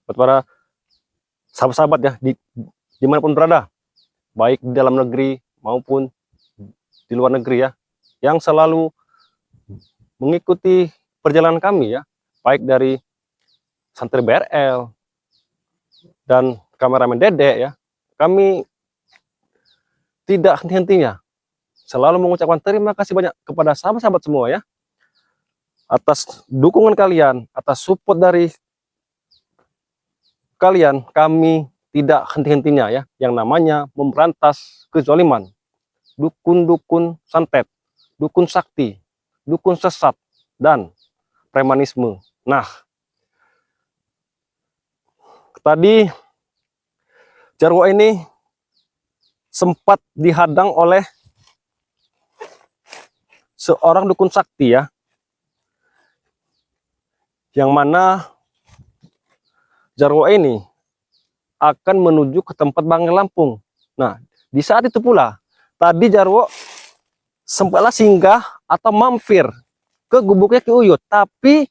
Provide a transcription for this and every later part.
buat para sahabat-sahabat ya, dimanapun berada, baik di dalam negeri maupun di luar negeri ya, yang selalu mengikuti perjalanan kami ya, baik dari santri BRL dan kameramen Dede ya. Kami tidak henti-hentinya selalu mengucapkan terima kasih banyak kepada sahabat-sahabat semua ya, atas dukungan kalian, atas support dari kalian. Kami tidak henti-hentinya ya, yang namanya memberantas kezaliman, dukun-dukun santet, dukun sakti, dukun sesat, dan premanisme. Nah, tadi Jarwo ini sempat dihadang oleh seorang dukun sakti ya, yang mana Jarwo ini akan menuju ke tempat Banggai Lampung. Nah, di saat itu pula tadi Jarwo sempatlah singgah atau mampir ke gubuknya Ki Uyut, tapi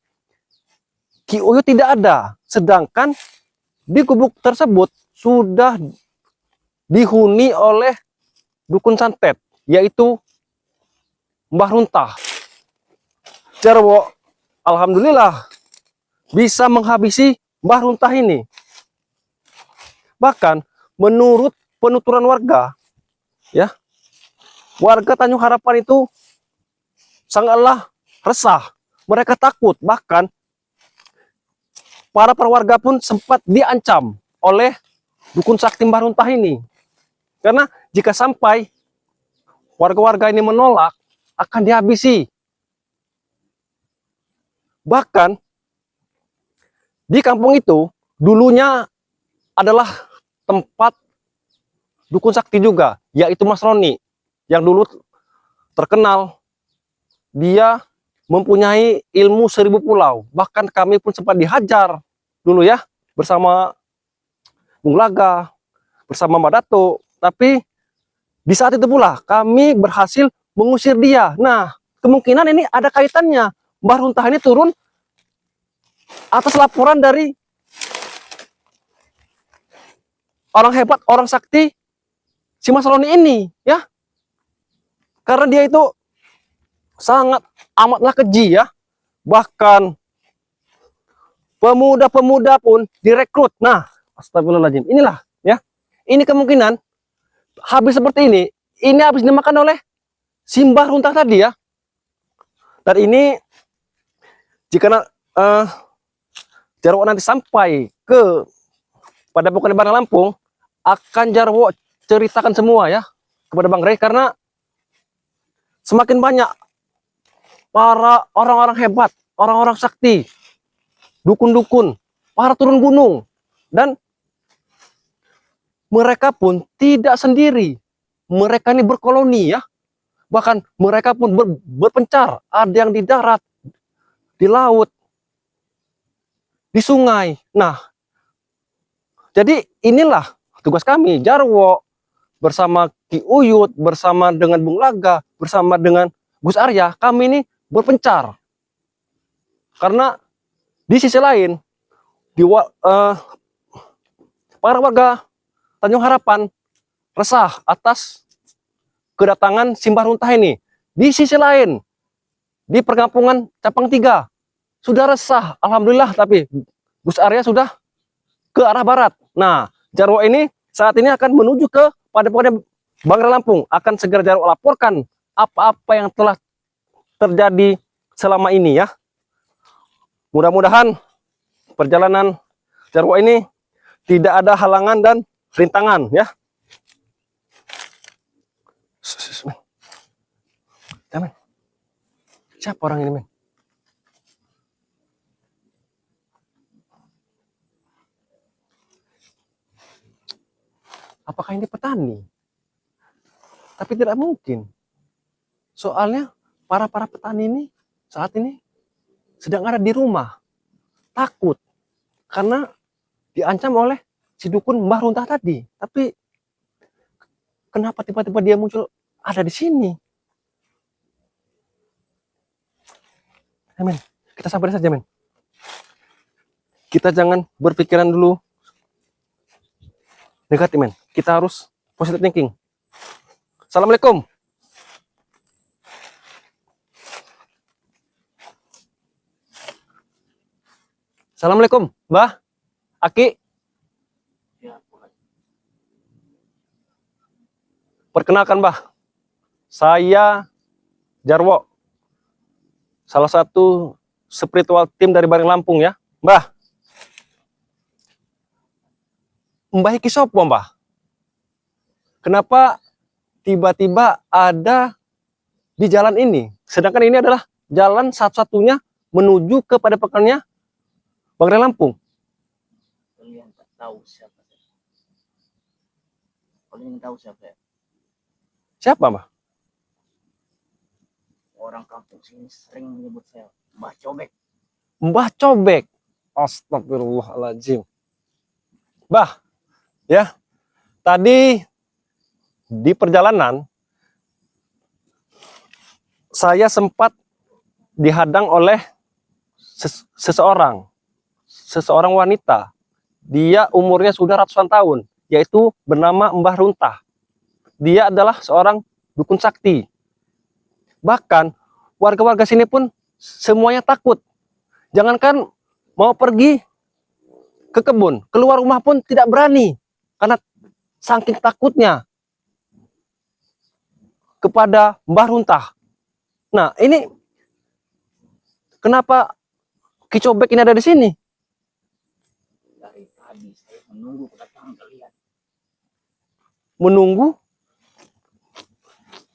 Ki Uyut tidak ada, sedangkan di gubuk tersebut sudah dihuni oleh dukun santet, yaitu Mbah Runtah. Jarwo alhamdulillah bisa menghabisi Mbah Runtah ini. Bahkan menurut penuturan warga ya, warga Tanjung Harapan itu sangatlah resah, mereka takut, bahkan para warga pun sempat diancam oleh dukun sakti Mbah Runtah ini, karena jika sampai warga-warga ini menolak akan dihabisi. Bahkan di kampung itu dulunya adalah tempat dukun sakti juga, yaitu Mas Roni, yang dulu terkenal dia mempunyai ilmu 1000 pulau. Bahkan kami pun sempat dihajar dulu ya, bersama Bung Laga, bersama Mbak Dato. Tapi di saat itu pula kami berhasil mengusir dia. Nah, kemungkinan ini ada kaitannya. Mbah Runtah ini turun atas laporan dari orang hebat, orang sakti, si Mas Roni ini ya, karena dia itu sangat amatlah keji ya. Bahkan pemuda-pemuda pun direkrut. Nah, astagfirullahaladzim, inilah ya, ini kemungkinan habis seperti ini habis dimakan oleh si Mbah Runtah tadi ya. Dan ini jika Jarwo nanti sampai ke pada Padepokan Banggai Lampung, akan Jarwo ceritakan semua ya kepada Bang Rey, karena semakin banyak para orang-orang hebat, orang-orang sakti, dukun-dukun, para turun gunung, dan mereka pun tidak sendiri, mereka ini berkoloni ya, bahkan mereka pun berpencar, ada yang di darat, di laut, di sungai. Nah, jadi inilah tugas kami, Jarwo bersama Ki Uyut, bersama dengan Bung Laga, bersama dengan Gus Arya, kami ini berpencar. Karena di sisi lain, para warga Tanjung Harapan resah atas kedatangan si Mbah Runtah ini. Di sisi lain, di perkampungan Capang 3 sudah resah, alhamdulillah, tapi Gus Arya sudah ke arah barat. Nah, Jarwo ini saat ini akan menuju ke Padepokan Banggai Lampung. Akan segera Jarwo laporkan apa-apa yang telah terjadi selama ini ya. Mudah-mudahan perjalanan Jarwo ini tidak ada halangan dan rintangan ya. Men. Siapa orang ini, men? Apakah ini petani? Tapi tidak mungkin. Soalnya para petani ini saat ini sedang ada di rumah, takut karena diancam oleh si dukun Mbah Runtah tadi. Tapi kenapa tiba-tiba dia muncul ada di sini? Men, kita sabar saja, men. Kita jangan berpikiran dulu negatif, men. Kita harus positive thinking. Assalamualaikum. Assalamualaikum, Mbah. Aki. Perkenalkan, Mbah. Saya Jarwo. Salah satu spiritual team dari Bareng Lampung ya. Mbah. Mbah iki sopo, Mbah? Kenapa tiba-tiba ada di jalan ini? Sedangkan ini adalah jalan satu-satunya menuju ke padepokannya Bareng Lampung. Kalian tak tahu siapa saya. Kalian tahu siapa ya? Siapa, Mbah? Orang kampung sini sering menyebut saya Mbah Cobek. Mbah Cobek. Astagfirullahaladzim. Mbah, ya, tadi di perjalanan saya sempat dihadang oleh seseorang wanita. Dia umurnya sudah ratusan tahun, yaitu bernama Mbah Runtah. Dia adalah seorang dukun sakti. Bahkan warga-warga sini pun semuanya takut. Jangankan mau pergi ke kebun, keluar rumah pun tidak berani karena saking takutnya kepada Mbah Runtah. Nah, ini kenapa Ki Cobek ini ada di sini? Dari tadi saya menunggu kedatangan kalian. Menunggu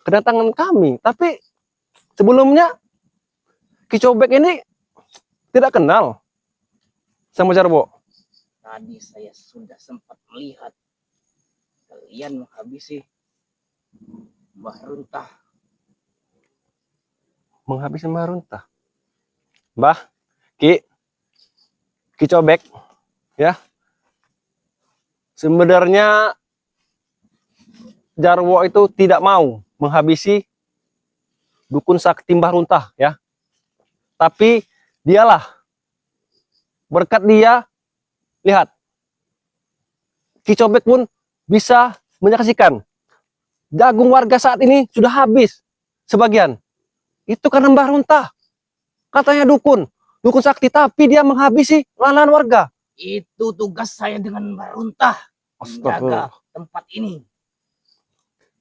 kedatangan kami, tapi sebelumnya Ki Cobek ini tidak kenal sama Jarwo. Tadi saya sudah sempat melihat kalian menghabisi Mbah Runtah. Menghabisi Mbah Runtah. Mbah, Ki Cobek, ya. Sebenarnya Jarwo itu tidak mau menghabisi dukun sakti Mbah Runtah, ya. Tapi dialah, berkat dia, lihat, Ki Cobek pun bisa menyaksikan jagung warga saat ini sudah habis sebagian. Itu karena Mbah Runtah. Katanya dukun sakti, tapi dia menghabisi lahan warga. Itu tugas saya dengan Mbah Runtah, menjaga tempat ini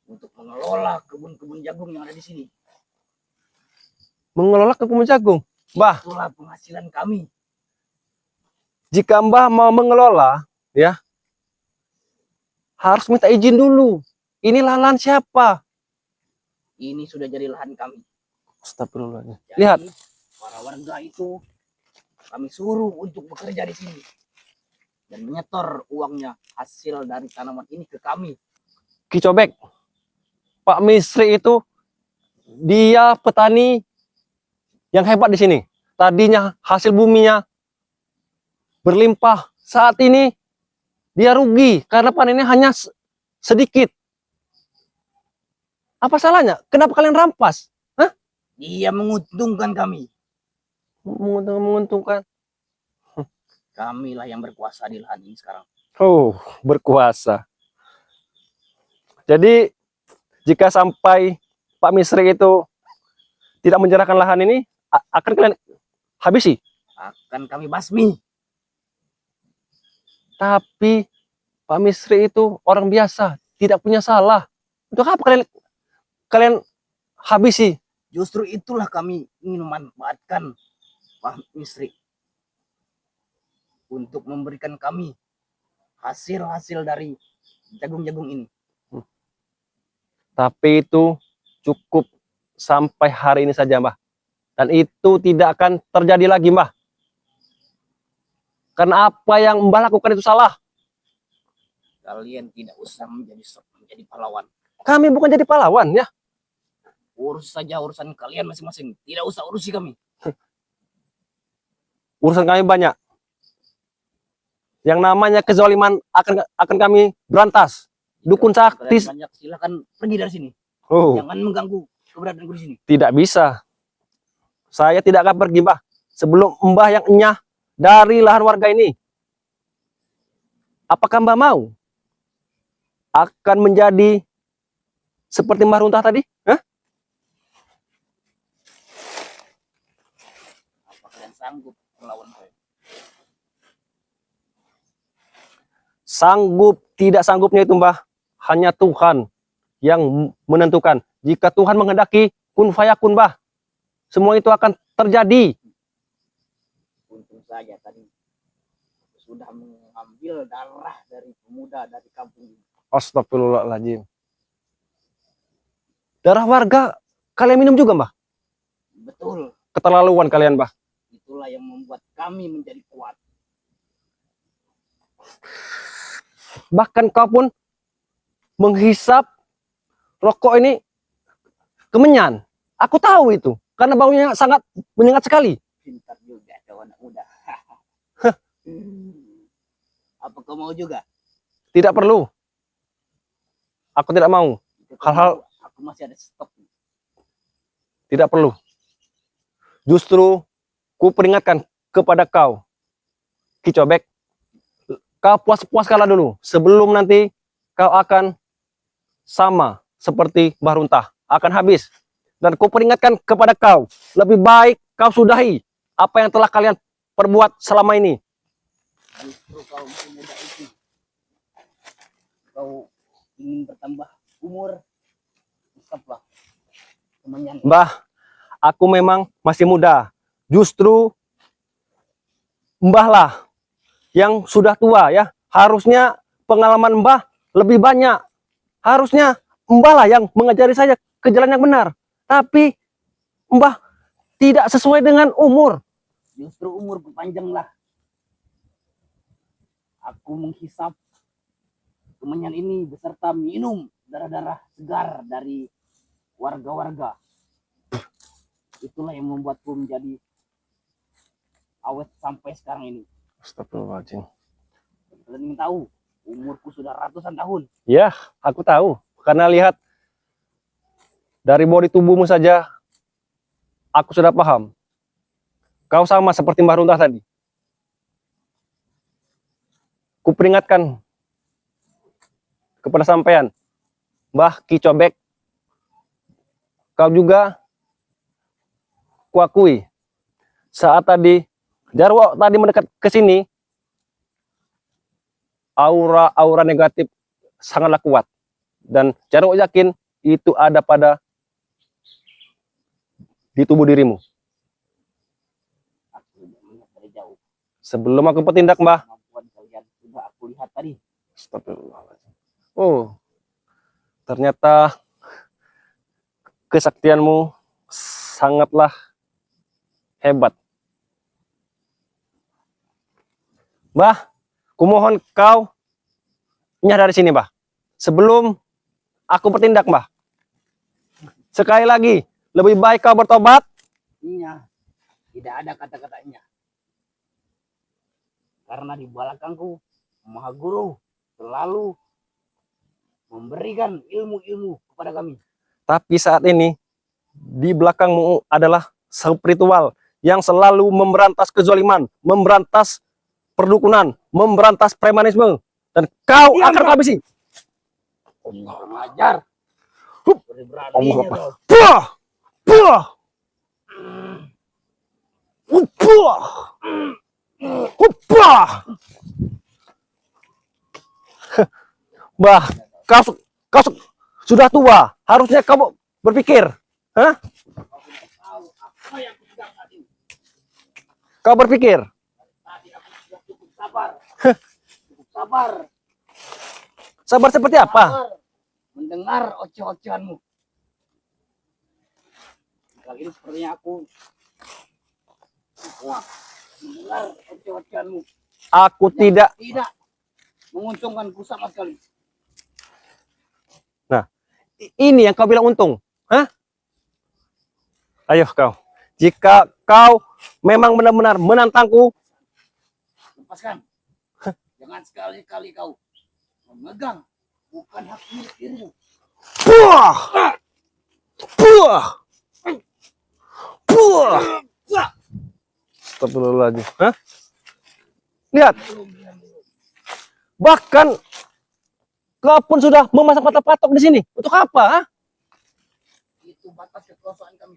untuk mengelola kebun-kebun jagung yang ada di sini. Mengelola kebun jagung, Mbah. Itulah penghasilan kami. Jika Mbah mau mengelola, ya, harus minta izin dulu. Ini lahan siapa? Ini sudah jadi lahan kami. Astagfirullahaladzim. Jadi, Lihat, para warga itu kami suruh untuk bekerja di sini dan menyetor uangnya hasil dari tanaman ini ke kami. Ki Cobek, Pak Misri itu dia petani yang hebat di sini. Tadinya hasil buminya berlimpah. Saat ini dia rugi karena panennya hanya sedikit. Apa salahnya? Kenapa kalian rampas? Hah? Dia menguntungkan kami. Menguntungkan. Kamilah yang berkuasa di lahan ini sekarang. Oh, berkuasa. Jadi jika sampai Pak Misri itu tidak menyerahkan lahan ini, akan kalian habisi. Akan kami basmi. Tapi Pak Misri itu orang biasa, tidak punya salah. Untuk apa kalian habisi? Justru itulah kami ingin memanfaatkan Pak Misri untuk memberikan kami hasil-hasil dari jagung-jagung ini. Tapi itu cukup sampai hari ini saja, Mbah. Dan itu tidak akan terjadi lagi, Mbah. Karena apa yang Mbah lakukan itu salah. Kalian tidak usah menjadi pahlawan. Kami bukan jadi pahlawan, ya. Urus saja urusan kalian masing-masing. Tidak usah urusi kami. Urusan kami banyak. Yang namanya kezaliman akan kami berantas. Dukun sakti. Banyak, silakan pergi dari sini. Oh. Jangan mengganggu keberadaanku di sini. Tidak bisa. Saya tidak akan pergi, Mbah. Sebelum Mbah yang enyah dari lahan warga ini. Apakah Mbah mau akan menjadi seperti Mbah Runtah tadi? Hah? Apa kalian sanggup melawan saya? Sanggup, tidak sanggupnya itu Mbah, hanya Tuhan yang menentukan. Jika Tuhan menghendaki, kun fayakun Mbah, semua itu akan terjadi. Untung saja tadi sudah mengambil darah dari pemuda dari kampung ini. Astagfirullahaladzim. Darah warga kalian minum juga Mbah? Betul, Keterlaluan kalian Mbah. itulah yang membuat kami menjadi kuat. Bahkan kau pun menghisap rokok ini kemenyan. Aku tahu itu, karena baunya sangat menyengat sekali. Pintar juga kau anak muda. Apa kau mau juga? Tidak perlu. Aku tidak mau. Hal-hal Aku masih ada stok. tidak perlu. Justru ku peringatkan kepada kau, Ki Cobek, kau puas-puaskanlah dulu sebelum nanti kau akan sama seperti Mbah Runtah, akan habis. Dan ku peringatkan kepada kau, lebih baik kau sudahi apa yang telah kalian perbuat selama ini. Justru kau masih muda itu. Kau ingin bertambah umur. Tetaplah. Kemenyan. Mbah, aku memang masih muda. Justru Mbah lah yang sudah tua ya. Harusnya pengalaman Mbah lebih banyak. Harusnya Mbah lah yang mengajari saya ke jalan yang benar. Tapi Mbah tidak sesuai dengan umur. Justru umur berpanjanglah. Aku menghisap kemenyan ini beserta minum darah-darah segar dari warga-warga. Itulah yang membuatku menjadi awet sampai sekarang ini. Astagfirullahaladzim. Kalian ingin tahu, umurku sudah ratusan tahun. Ya, aku tahu. Karena lihat dari bodi tubuhmu saja, aku sudah paham. Kau sama seperti Mbah Runtah tadi. Kuperingatkan kepada sampean, Mbah Ki Cobek, kau juga kuakui saat tadi Jarwo tadi mendekat ke sini, aura negatif sangatlah kuat, dan Jarwo yakin itu ada di tubuh dirimu. Aku sudah melihat dari jauh. Sebelum aku bertindak, Mbah. Kemampuan kalian sudah aku lihat tadi. Astagfirullahaladzim. Oh, ternyata kesaktianmu sangatlah hebat. Mbah, kumohon kau nyah dari sini, Mbah. Sebelum aku bertindak, Mbah. Sekali lagi, lebih baik kau bertobat. Iya, tidak ada kata-katanya. Karena di belakangku, Maha Guru selalu memberikan ilmu-ilmu kepada kami. Tapi saat ini, di belakangmu adalah spiritual yang selalu memberantas kezaliman, memberantas perdukunan, memberantas premanisme. Dan kau Diam, akan Mbah. habisi. Kurang ajar. Hup. Berani-beraninya Allah. kau. Puah! Puah! Puah! Puah! Bah, kau sudah tua. Harusnya kamu berpikir. Hah? Tahu apa yang aku sedang tadi. Kau berpikir. Tadi aku sudah cukup sabar. Cukup sabar. Sabar seperti apa? Sabar. Mendengar oceh-ocehanmu. Kali ini sepertinya aku kuat mendengar oceh-ocehanmu. Aku tidak. Tidak menguntungkanku sama sekali. Ini yang kau bilang untung. Hah? Ayo kau. Jika kau memang benar-benar menantangku, Lepaskan. Jangan sekali-kali kau memegang bukan hak milik dirimu. puah! Puah! Puah! Astagfirullahaladzim. Hah? Lihat. Bahkan kau pun sudah memasang patok-patok di sini. Untuk apa? Ha? Itu batas kekuasaan kami.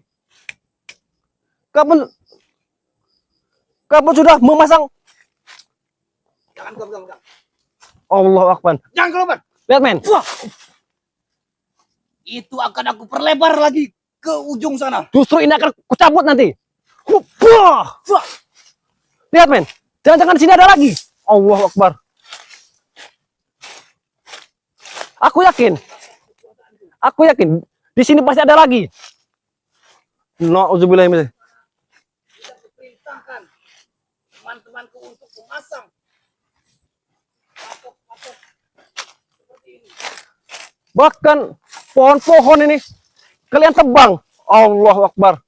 Kau pun sudah memasang. Jangan kau pegang. Allahu Akbar. Jangan kau lebar. Lihat men. Wah. Itu akan aku perlebar lagi ke ujung sana. Justru ini akan kucabut nanti. Wah. Wah. Lihat men. Jangan-jangan di sini ada lagi. Allahu Akbar. Aku yakin di sini pasti ada lagi. Nauzubillah min. Tidak kuperintahkan teman-temanku untuk memasang patok-patok seperti ini. Bahkan pohon-pohon ini kalian tebang. Allahu Akbar.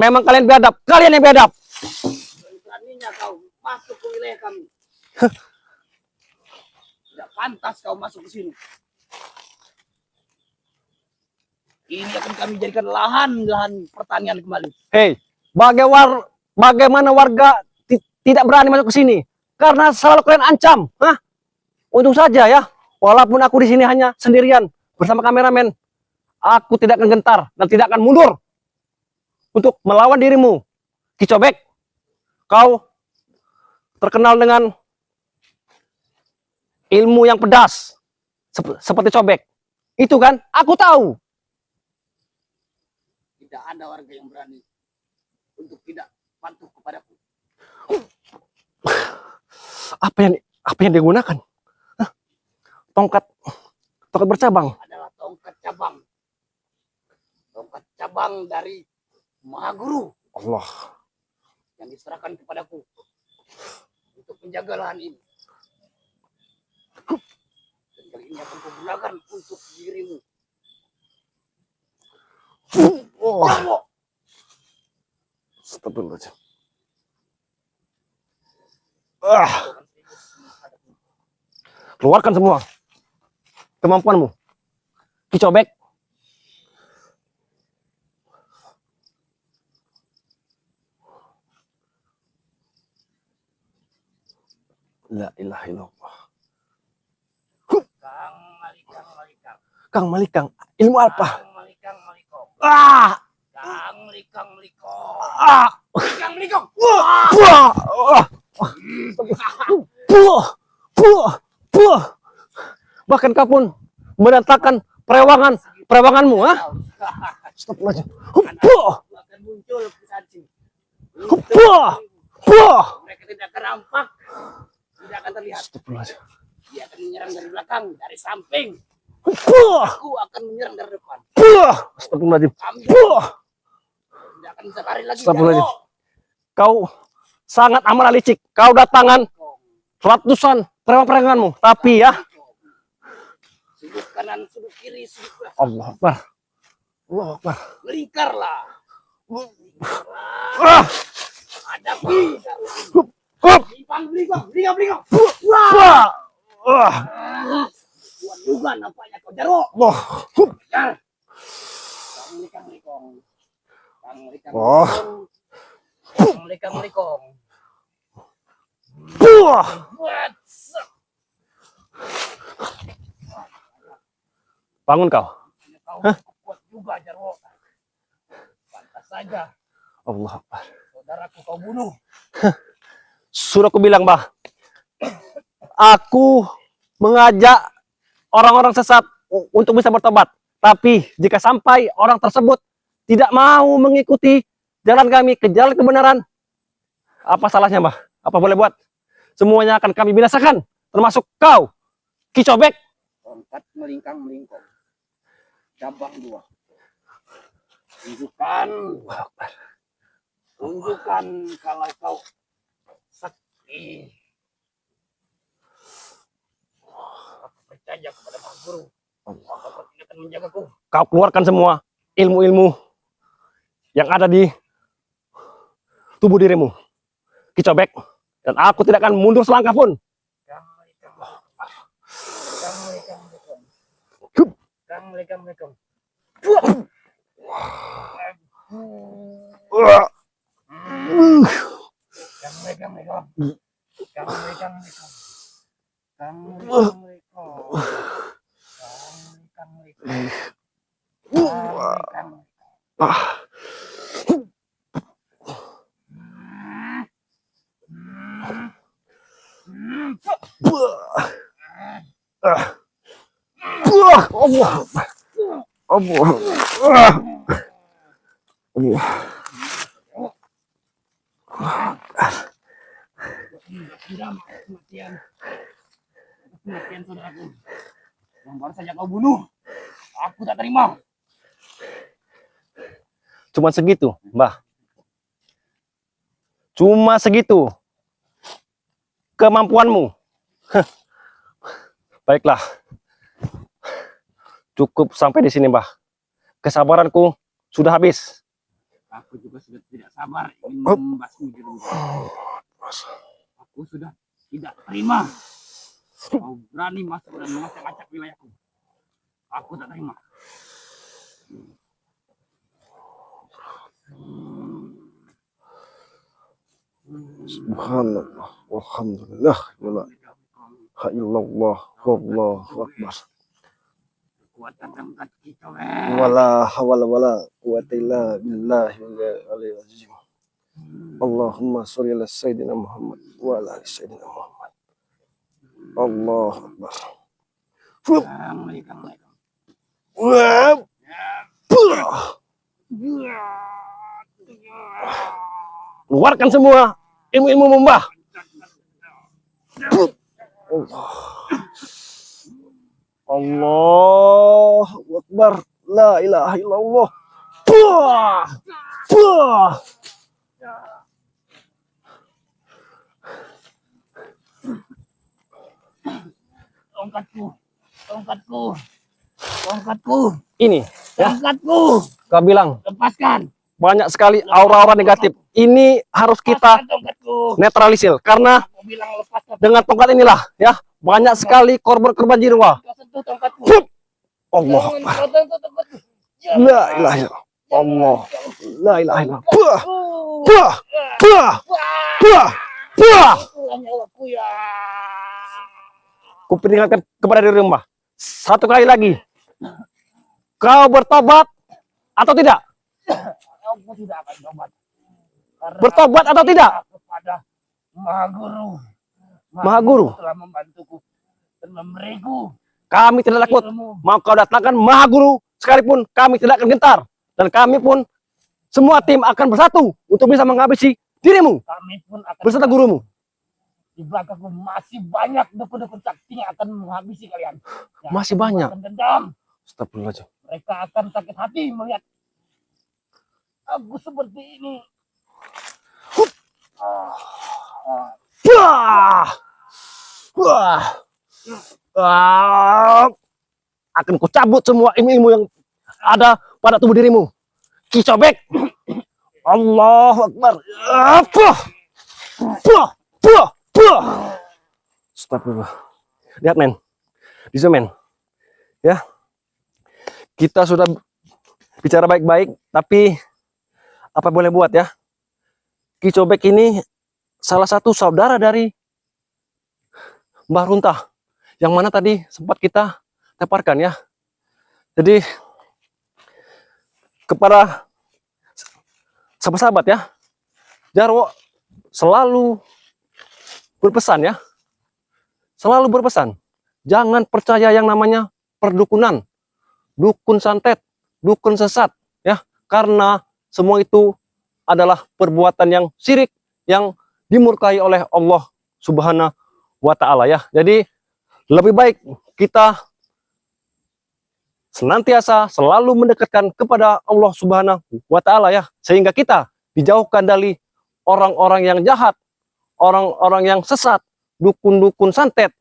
Memang kalian biadab. Kalian yang biadab. Beraninya kau masuk ke wilayah kami. Tidak pantas kau masuk ke sini. Ini akan kami jadikan lahan pertanian kembali. Hei, bagaimana warga tidak berani masuk ke sini? Karena selalu kalian ancam. Hah? Untung saja ya. Walaupun aku di sini hanya sendirian bersama kameramen, aku tidak akan gentar dan tidak akan mundur untuk melawan dirimu. Kicobek, kau terkenal dengan ilmu yang pedas seperti cobek. Itu kan? Aku tahu. Tidak ada warga yang berani untuk tidak patuh kepadaku. Apa yang digunakan? Hah? Tongkat bercabang. Adalah tongkat cabang. Tongkat cabang dari Mahaguru Allah. yang diserahkan kepadaku untuk menjaga lahan ini. Dan kali ini akan kugunakan untuk dirimu. Oh. Jarwo. Astagfirullahaladzim. Keluarkan semua kemampuanmu. Kicobek. La ilaha illallah. Kang Malikang, ilmu apa? Kang Malikang Malikong. Ah! Kang Malikang Malikong. Ah! Kang Malikong. Buah! Buah! Bahkan kau pun mendatangkan perewanganmu, ha? Astagfirullahaladzim. Buah! Akan muncul ke saji. Buah! Mereka tidak akan nampak, tidak akan terlihat. Astagfirullahaladzim. Dia akan menyerang dari belakang, dari samping. Buah! Aku akan menyerang dari depan. Buah! Astagfirullahaladzim. Kami Buah! tidak akan bisa lari lagi. Astagfirullahaladzim. Jarwo. Kau sangat amat licik. Kau datangan ratusan perewanganmu, tapi ya Sudut kanan, sudut kiri, sudut belakang. Allah Akbar. Allah Akbar. Melingkarlah. Ah! Hadapi. Hup! Belingkang. Buah! Ah! Kuat juga nampaknya kau, Jarwo. Allah. Hup! Jar. Kang Malikang. Oh. Kang Malikang. Buah! Buat. Bangun kau. Kau kuat juga, Jarwo. Pantas saja Allah Akbar. saudaraku kau bunuh. Sudah aku bilang, Bah. Aku mengajak orang-orang sesat untuk bisa bertobat. Tapi jika sampai orang tersebut tidak mau mengikuti jalan kami ke jalan kebenaran, apa salahnya, Bah? Apa boleh buat? Semuanya akan kami binasakan, termasuk kau, Kicobek. Tongkat melingkang. Cabang 2. Tunjukkan kalau kau sakti. Aku percaya kepada Pak Guru. Kau tidak akan menjagaku. Kau keluarkan semua ilmu-ilmu yang ada di tubuh dirimu, Kicobek. Dan aku tidak akan mundur selangkah pun. Kang Malikang. Kang Malikang. Allah. Allah. Allah. Kematian saudaraku yang baru saja kau bunuh, aku tak terima. Cuma segitu, Mbah. Cuma segitu kemampuanmu. Baiklah. Cukup sampai di sini, Mbah. Kesabaranku sudah habis. Aku juga sudah tidak sabar ingin membasmi dirimu. Aku sudah tidak terima. Kau berani masuk dan mengacak-acak wilayahku. Aku tak terima. Subhanallah, walhamdulillah, wala ilaha illallah, wallahu akbar. Kekuatan tongkat kita, Wala hawla wala quwata illa billahi al-aliyyil azim. Allahumma sholli ala sayyidina Muhammad wa ala ali sayyidina Muhammad. Allahu akbar. Wah. Keluarkan semua ilmu-ilmu Mbah. Allahu akbar. La ilaha illallah. Puah. Puah. Tongkatku, tongkatku, tongkatku, Ini ya, tongkatku. kau bilang Lepaskan. banyak sekali aura-aura negatif. Ini harus kita Lepaskan tongkatku. netralisir karena Aku bilang lepaskan. dengan tongkat inilah ya banyak sekali korban-korban jiwa. Kau sentuh tongkatku. Allah. Jangan kau sentuh tongkatku. La ilaha illallah. Allah. La ilaha illallah. Puah. Puah. Puah. Puah. Puah. Nyawaku ya. Kuperingatkan kepada diri Mbah. Satu kali lagi. Kau bertobat atau tidak? Aku tidak akan tobat. Karena Bertobat atau tidak? kepada Maha Guru. Maha Guru telah membantuku dan memberiku kami tidak takut. ilmu. Mau kau datangkan Maha Guru sekalipun kami tidak akan gentar. Dan kami pun semua tim akan bersatu untuk bisa menghabisi dirimu Kami pun akan beserta gurumu. di belakangku masih banyak dukun-dukun sakti yang akan menghabisi kalian. Yang Masih akan banyak. membuatkan dendam. Astagfirullahaladzim. Mereka akan sakit hati melihat aku seperti ini. Wah. Wah. Wah. Akan kucabut semua ilmu-ilmu yang ada pada tubuh dirimu. Kicobek. Allahu Akbar. Puh. Puh. Puh. Puh. Astagfirullah. Lihat men. Di sini men. Ya. Kita sudah bicara baik-baik, tapi apa boleh buat ya? Kicobek ini salah satu saudara dari Mbah Runtah, yang mana tadi sempat kita teparkan ya. Jadi kepada sahabat-sahabat ya, Jarwo selalu berpesan ya, selalu berpesan, jangan percaya yang namanya perdukunan, dukun santet, dukun sesat ya, karena semua itu adalah perbuatan yang syirik, yang dimurkai oleh Allah Subhanahu wa Ta'ala ya. Jadi lebih baik kita senantiasa selalu mendekatkan kepada Allah Subhanahu wa Ta'ala ya, sehingga kita dijauhkan dari orang-orang yang jahat, orang-orang yang sesat, dukun-dukun santet.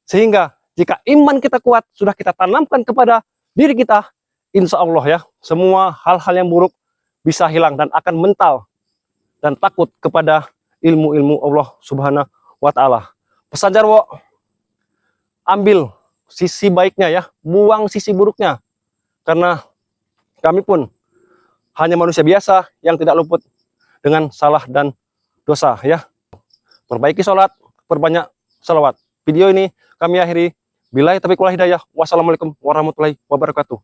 Sehingga jika iman kita kuat, sudah kita tanamkan kepada diri kita, insya Allah ya, semua hal-hal yang buruk bisa hilang dan akan mental dan takut kepada ilmu-ilmu Allah Subhanahu wa Ta'ala. Pesan Jarwo, ambil sisi baiknya ya, buang sisi buruknya, karena kami pun hanya manusia biasa yang tidak luput dengan salah dan dosa ya. Perbaiki sholat, perbanyak salawat. Video ini kami akhiri. Billahi taufiq wal hidayah. Wassalamualaikum warahmatullahi wabarakatuh.